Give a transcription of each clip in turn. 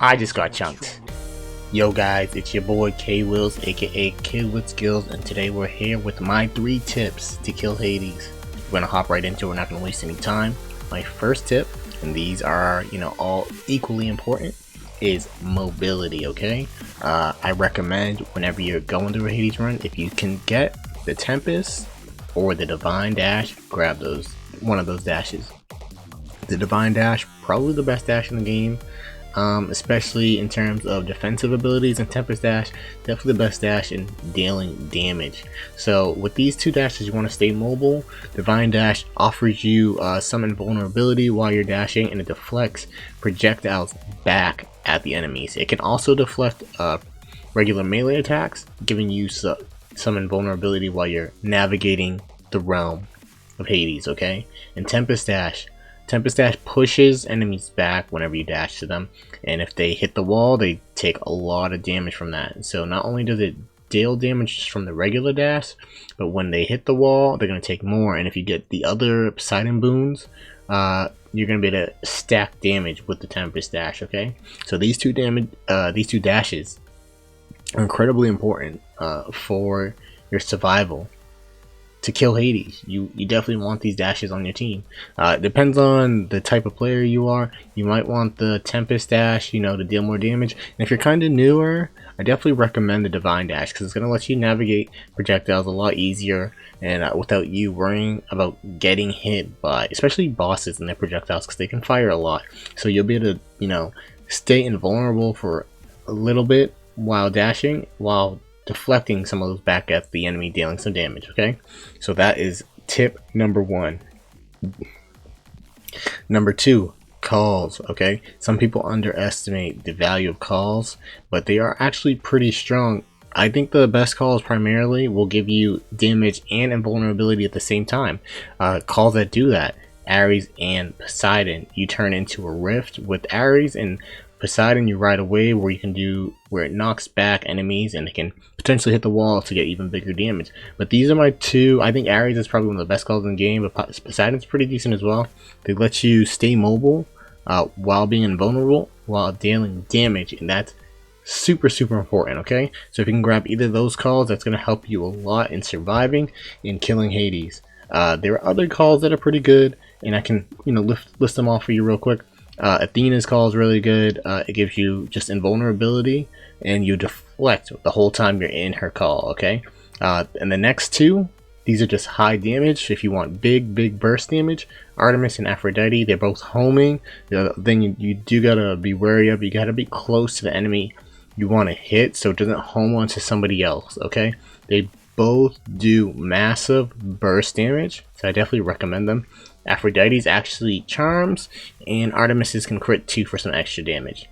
I just got chunked. Yo guys, it's your boy K Wills, aka Kid with Skills, and today we're here with my 3 tips to kill Hades. We're gonna hop right into it, we're not gonna waste any time. My first tip, and these are, all equally important, is mobility, okay? I recommend whenever you're going through a Hades run, if you can get the Tempest or the Divine Dash, grab one of those dashes. The Divine Dash, probably the best dash in the game. Especially in terms of defensive abilities, and Tempest Dash, definitely the best dash in dealing damage. So with these 2 dashes, you want to stay mobile. Divine Dash offers you some invulnerability while you're dashing, and it deflects projectiles back at the enemies. It can also deflect regular melee attacks, giving you some invulnerability while you're navigating the realm of Hades, okay? And Tempest Dash pushes enemies back whenever you dash to them, and if they hit the wall, they take a lot of damage from that. So not only does it deal damage just from the regular dash, but when they hit the wall, they're going to take more. And if you get the other Poseidon boons, you're going to be able to stack damage with the Tempest Dash, okay? So these two dashes are incredibly important for your survival. To kill Hades, you definitely want these dashes on your team. It depends on the type of player you are. You might want the Tempest Dash, to deal more damage. And if you're kind of newer, I definitely recommend the Divine Dash, because it's going to let you navigate projectiles a lot easier, and without you worrying about getting hit by, especially bosses and their projectiles, because they can fire a lot. So you'll be able to, stay invulnerable for a little bit while dashing, while deflecting some of those back at the enemy, dealing some damage, okay? So that is tip number 1. Number 2, calls, okay? Some people underestimate the value of calls, but they are actually pretty strong. I think the best calls primarily will give you damage and invulnerability at the same time. Calls that do that, Ares and Poseidon, you turn into a rift. With Ares and Poseidon, you ride a wave where it knocks back enemies, and it can potentially hit the wall to get even bigger damage. But these are my 2. I think Ares is probably one of the best calls in the game, but Poseidon's pretty decent as well. They let you stay mobile while being invulnerable, while dealing damage, and that's super important, okay? So if you can grab either of those calls, that's going to help you a lot in surviving and killing Hades. There are other calls that are pretty good, and I can list them off for you real quick. Athena's call is really good. It gives you just invulnerability, and you deflect the whole time you're in her call, okay? And the next 2, these are just high damage. If you want big burst damage, Artemis and Aphrodite, they're both homing. Then you do gotta be wary of, you gotta be close to the enemy you want to hit, so it doesn't home onto somebody else, okay? They both do massive burst damage, so I definitely recommend them. Aphrodite's actually charms, and Artemis's can crit too for some extra damage.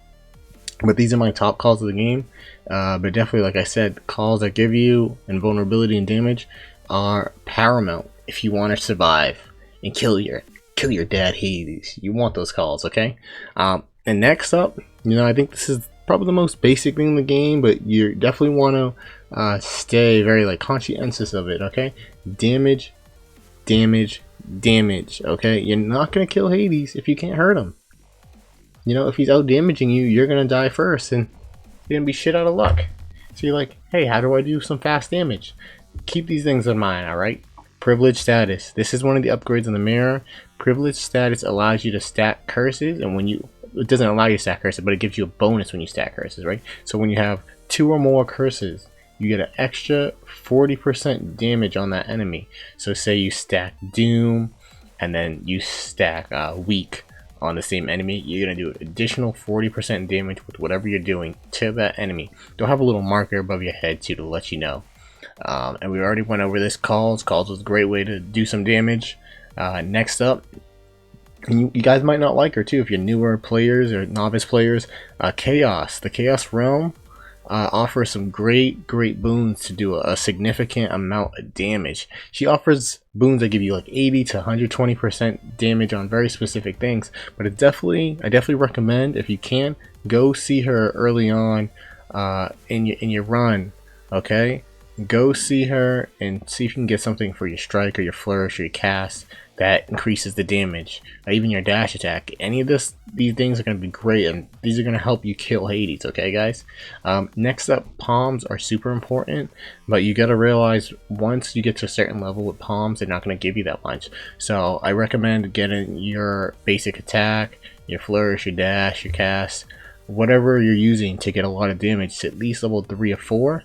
But these are my top calls of the game. But definitely, like I said, calls that give you invulnerability and damage are paramount if you want to survive and kill your dad Hades. You want those calls, okay? And next up, I think this is probably the most basic thing in the game, but you definitely want to stay very conscientious of it, okay? Damage, okay? You're not gonna kill Hades if you can't hurt him. If he's out damaging you, you're gonna die first, and you're gonna be shit out of luck. So you're like, hey, how do I do some fast damage? Keep these things in mind, alright? Privilege status. This is one of the upgrades in the mirror. Privilege status allows you to stack curses, and it doesn't allow you to stack curses, but it gives you a bonus when you stack curses, right? So when you have 2 or more curses, you get an extra 40% damage on that enemy. So say you stack Doom, and then you stack Weak on the same enemy, you're going to do an additional 40% damage with whatever you're doing to that enemy. They'll have a little marker above your head too to let you know. And we already went over this. Calls was a great way to do some damage. Next up, and you guys might not like her too if you're newer players or novice players, Chaos. The Chaos Realm offers some great boons to do a significant amount of damage. She offers boons that give you 80 to 120% damage on very specific things, but I definitely recommend, if you can, go see her early on in your run, okay? Go see her and see if you can get something for your strike or your flourish or your cast that increases the damage, even your dash attack. Any of these things are going to be great, and these are going to help you kill Hades. Okay, guys. Next up, palms are super important, but you got to realize once you get to a certain level with palms, they're not going to give you that much. So I recommend getting your basic attack, your flourish, your dash, your cast, whatever you're using to get a lot of damage to at least level 3 or 4,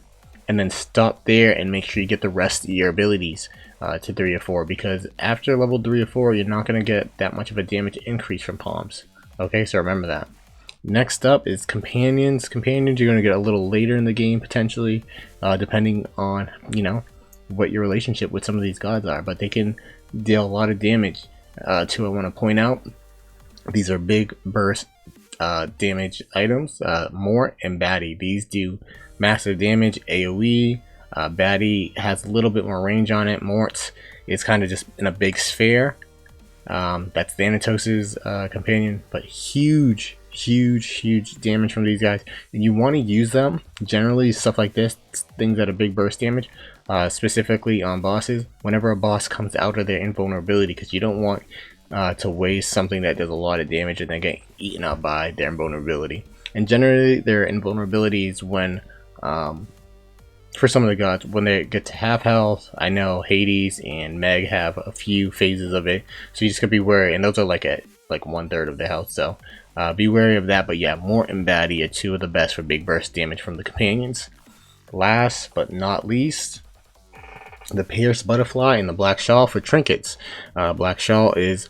and then stop there and make sure you get the rest of your abilities to 3 or 4, because after level 3 or 4 you're not going to get that much of a damage increase from palms. Okay, so remember that. Next up is companions. Companions you're going to get a little later in the game potentially, depending on, you know, what your relationship with some of these gods are, but they can deal a lot of damage. I want to point out, these are big burst damage items. Mort and Batty, these do massive damage, AoE. Batty has a little bit more range on it. Mort's is kind of just in a big sphere. That's Thanatos' companion, but huge damage from these guys. And you want to use them generally, stuff like this, things that are big burst damage, specifically on bosses, whenever a boss comes out of their invulnerability, because you don't want to waste something that does a lot of damage and then get eaten up by their invulnerability. And generally their invulnerability is when for some of the gods, when they get to half health. I know Hades and Meg have a few phases of it, so you just gotta be wary, and those are like at like 1/3 of the health, so be wary of that. But yeah, Mort and Batty are two of the best for big burst damage from the companions. Last but not least, the Pierced Butterfly and the Black Shawl for trinkets. Black Shawl is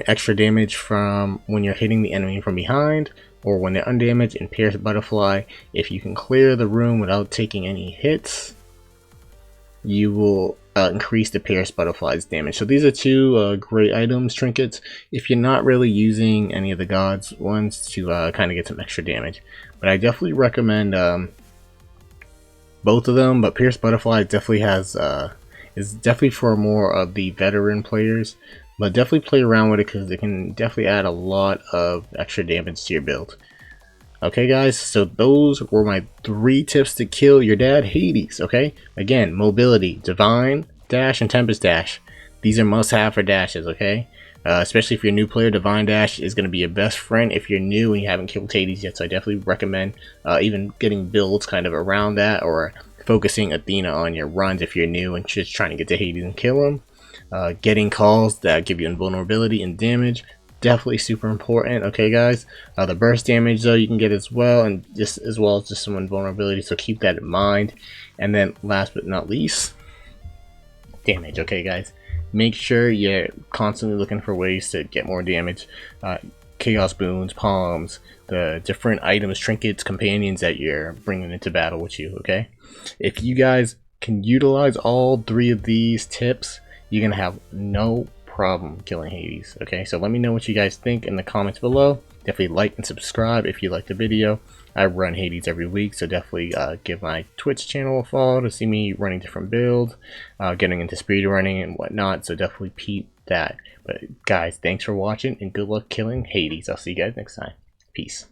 extra damage from when you're hitting the enemy from behind or when they're undamaged. And Pierced Butterfly, if you can clear the room without taking any hits, you will increase the Pierced Butterfly's damage. So these are two great items, trinkets, if you're not really using any of the gods ones to kind of get some extra damage. But I definitely recommend both of them, but Pierced Butterfly definitely has is definitely for more of the veteran players, but definitely play around with it because it can definitely add a lot of extra damage to your build. Okay guys, so those were my 3 tips to kill your dad Hades. Okay, again, mobility, divine dash, and tempest dash. These are must have for dashes. Okay, especially if you're a new player, divine dash is going to be your best friend if you're new and you haven't killed Hades yet. So I definitely recommend even getting builds kind of around that, or focusing Athena on your runs if you're new and just trying to get to Hades and kill him. Getting calls that give you invulnerability and damage, definitely super important. Okay guys, the burst damage though you can get as well, and just as well as just some invulnerability, so keep that in mind. And then last but not least, damage. Okay guys, make sure you're constantly looking for ways to get more damage. Chaos boons, palms, the different items, trinkets, companions that you're bringing into battle with you. Okay, if you guys can utilize all 3 of these tips, you're gonna have no problem killing Hades. Okay, so let me know what you guys think in the comments below. Definitely like and subscribe if you like the video. I run Hades every week, so definitely give my Twitch channel a follow to see me running different builds, getting into speed running and whatnot, so definitely peep that. But guys, thanks for watching and good luck killing Hades. I'll see you guys next time. Peace.